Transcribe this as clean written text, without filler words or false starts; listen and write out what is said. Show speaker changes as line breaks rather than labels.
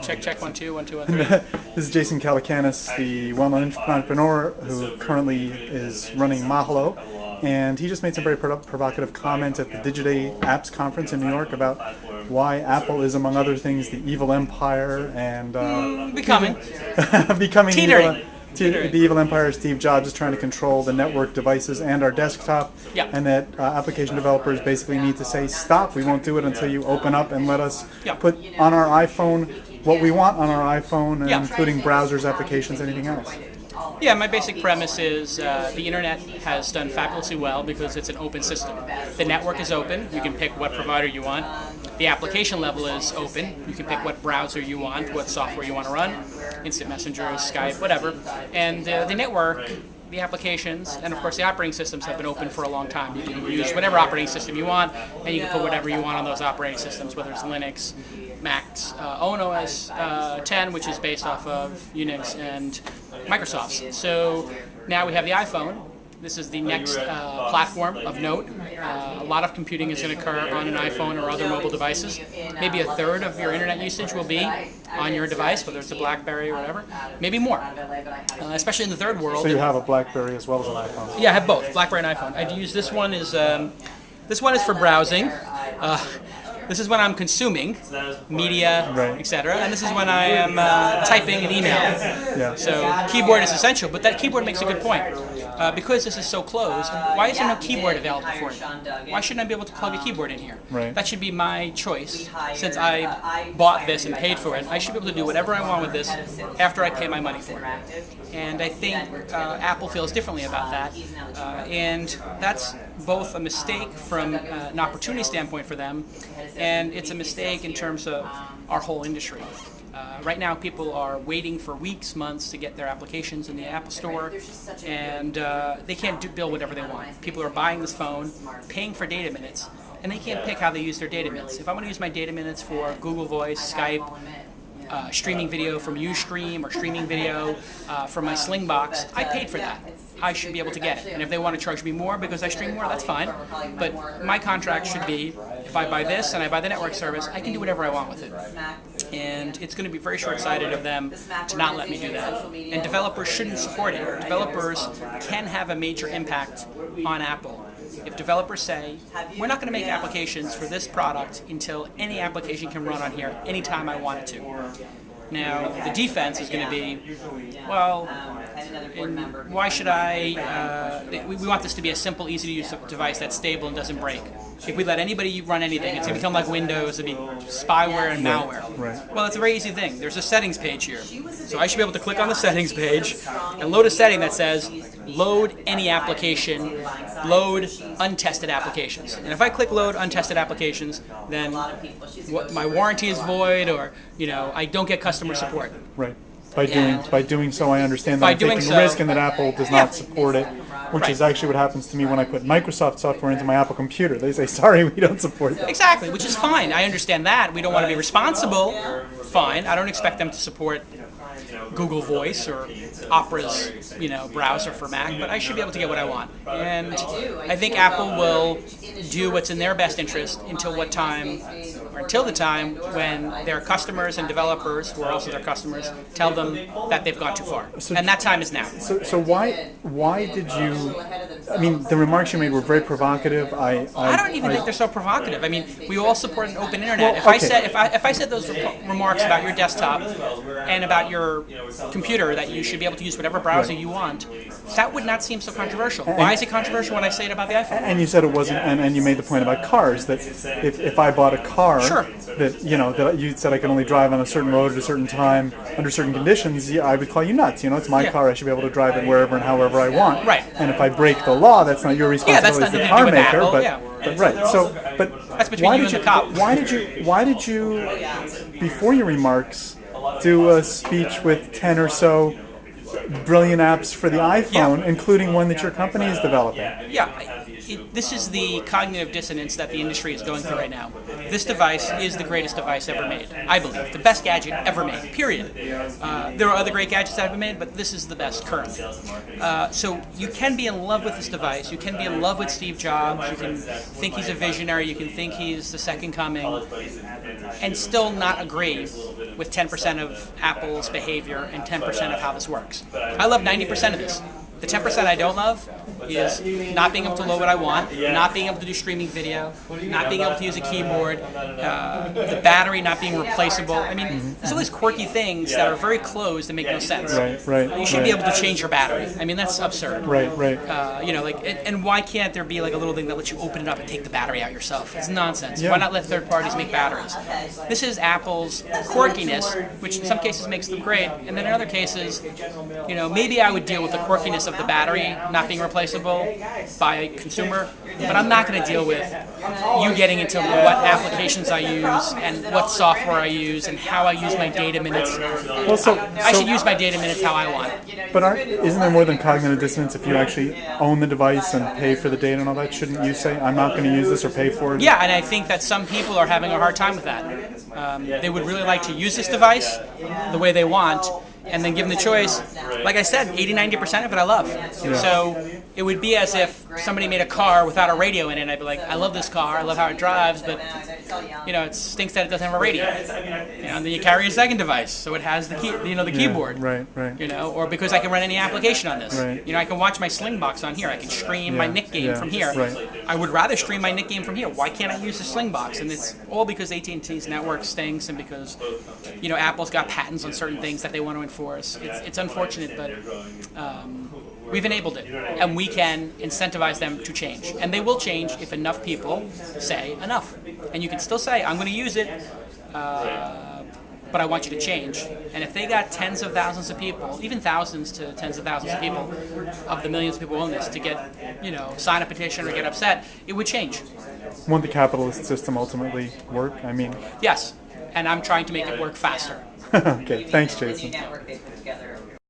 Check, 1 2 1 2 1 3.
This is Jason Calacanis, the well-known entrepreneur who currently is running Mahalo, and he just made some very provocative comments at the DigiDay Apps conference in New York about why Apple is, among other things, the evil empire and
Becoming
Teetering.
Teetering.
The evil empire. Steve Jobs is trying to control the network devices and our desktop, and that application developers basically need to say, stop, we won't do it until you open up and let us put on our iPhone what we want on our iPhone, including browsers, applications, anything else.
Yeah, my basic premise is the internet has done fabulously well because it's an open system. The network is open. You can pick what provider you want. The application level is open. You can pick what browser you want, what software you want to run, instant messenger, Skype, whatever. And the network, the applications, and of course the operating systems have been open for a long time. You can use whatever operating system you want, and you can put whatever you want on those operating systems, whether it's Linux, Mac's own OS 10, which is based off of Unix and Microsoft's. So now we have the iPhone. This is the next platform of note. A lot of computing is going to occur on an iPhone or other mobile devices. Maybe a third of your internet usage will be on your device, whether it's a BlackBerry or whatever. Maybe more, especially in the third world.
So you have a BlackBerry as well as an iPhone?
Yeah, I have both, BlackBerry and iPhone. I use this one is for browsing. This is when I'm consuming media, etc., and this is when I am typing an email. So keyboard is essential, but that keyboard makes a good point. Because this is so closed, why is there no keyboard available for it? Why shouldn't I be able to plug a keyboard in here? That should be my choice. Since I bought this and paid for it, I should be able to do whatever I want with this after I pay my money for it. And I think Apple feels differently about that. And that's both a mistake from an opportunity standpoint for them, and it's a mistake in terms of our whole industry. Right now, people are waiting for weeks, months to get their applications in the Apple Store, and they can't build whatever they want. People are buying this phone, paying for data minutes, and they can't pick how they use their data minutes. If I want to use my data minutes for Google Voice, Skype, streaming video from Ustream, or streaming video from my Slingbox, I paid for that. I should be able to get it. And if they want to charge me more because I stream more, that's fine. But my contract should be, if I buy this and I buy the network service, I can do whatever I want with it. And it's going to be very short-sighted of them to not let me do that. And developers shouldn't support it. Developers can have a major impact on Apple. If developers say, we're not going to make applications for this product until any application can run on here anytime I want it to. Now, the defense is going to be, well, why should we want this to be a simple, easy-to-use device that's stable and doesn't break. If we let anybody run anything, it's going to become like Windows, it'll be spyware and malware. Well, it's a very easy thing. There's a settings page here. So I should be able to click on the settings page and load a setting that says, load any application, load untested applications. And if I click load untested applications, then my warranty is void, or I don't get customer support.
By doing so, I understand that I'm taking a risk and that Apple does not support it, which is actually what happens to me when I put Microsoft software into my Apple computer. They say, sorry, we don't support that.
Exactly, which is fine. I understand that. We don't want to be responsible. Fine. I don't expect them to support Google Voice or Opera's browser for Mac, but I should be able to get what I want. And I think Apple will do what's in their best interest until the time when their customers and developers, who are also their customers, tell them that they've gone too far. And that time is now.
So why did you, I mean, the remarks you made were very provocative. I
don't even think they're so provocative. I mean, we all support an open internet. Well, if I said those remarks about your desktop and about your computer, that you should be able to use whatever browser you want, that would not seem so controversial. Why is it controversial when I say it about the iPhone?
And you said it wasn't, and you made the point about cars, that if I bought a car, that that you said I could only drive on a certain road at a certain time under certain conditions, I would call you nuts. It's my car. I should be able to drive it wherever and however I want. And if I break the law, that's not your responsibility as the car maker. But right. So, but
that's between you and the cop.
Why did you before your remarks do a speech with 10 or so brilliant apps for the iPhone, including one that your company is developing?
this is the cognitive dissonance that the industry is going through right now. This device is the greatest device ever made, I believe. The best gadget ever made, period. There are other great gadgets that have been made, but this is the best currently. So you can be in love with this device. You can be in love with Steve Jobs. You can think he's a visionary. You can think he's the second coming, and still not agree with 10% of Apple's behavior and 10% of how this works. I love 90% of this. The 10% I don't love is not being able to load what I want, not being able to do streaming video, not being able to use a keyboard, the battery not being replaceable. I mean, there's all these quirky things that are very closed and make no sense.
Right.
You should be able to change your battery. I mean, that's absurd.
Right.
And why can't there be like a little thing that lets you open it up and take the battery out yourself? It's nonsense.
Yeah.
Why not let third parties make batteries? This is Apple's quirkiness, which in some cases makes them great, and then in other cases, maybe I would deal with the quirkiness of the battery not being replaceable by a consumer, but I'm not going to deal with you getting into what applications I use and what software I use and how I use my data minutes. I should use my data minutes how I want.
But isn't there more than cognitive dissonance if you actually own the device and pay for the data and all that? Shouldn't you say, I'm not going to use this or pay for it?
Yeah, and I think that some people are having a hard time with that. They would really like to use this device the way they want, and then given the choice, like I said, 80-90% of it I love.
Yeah.
So it would be as if somebody made a car without a radio in it, and I'd be like, I love this car, I love how it drives, but it stinks that it doesn't have a radio. And then you carry a second device, so it has the key, the keyboard.
Right.
Or because I can run any application on this.
Right.
I can watch my Slingbox on here. I can stream my Nick game from here.
Right.
I would rather stream my Nick game from here. Why can't I use the Slingbox? And it's all because AT&T's network stinks, and because Apple's got patents on certain things that they want to enforce. It's unfortunate, but we've enabled it, and we can incentivize them to change, and they will change if enough people say enough. And you can still say, I'm going to use it, but I want you to change. And if they got tens of thousands of people, even thousands to tens of thousands of people, of the millions of people who own this, to get, sign a petition or get upset, it would change.
Won't the capitalist system ultimately work? I mean...
Yes, and I'm trying to make it work faster.
Okay, thanks, Jason.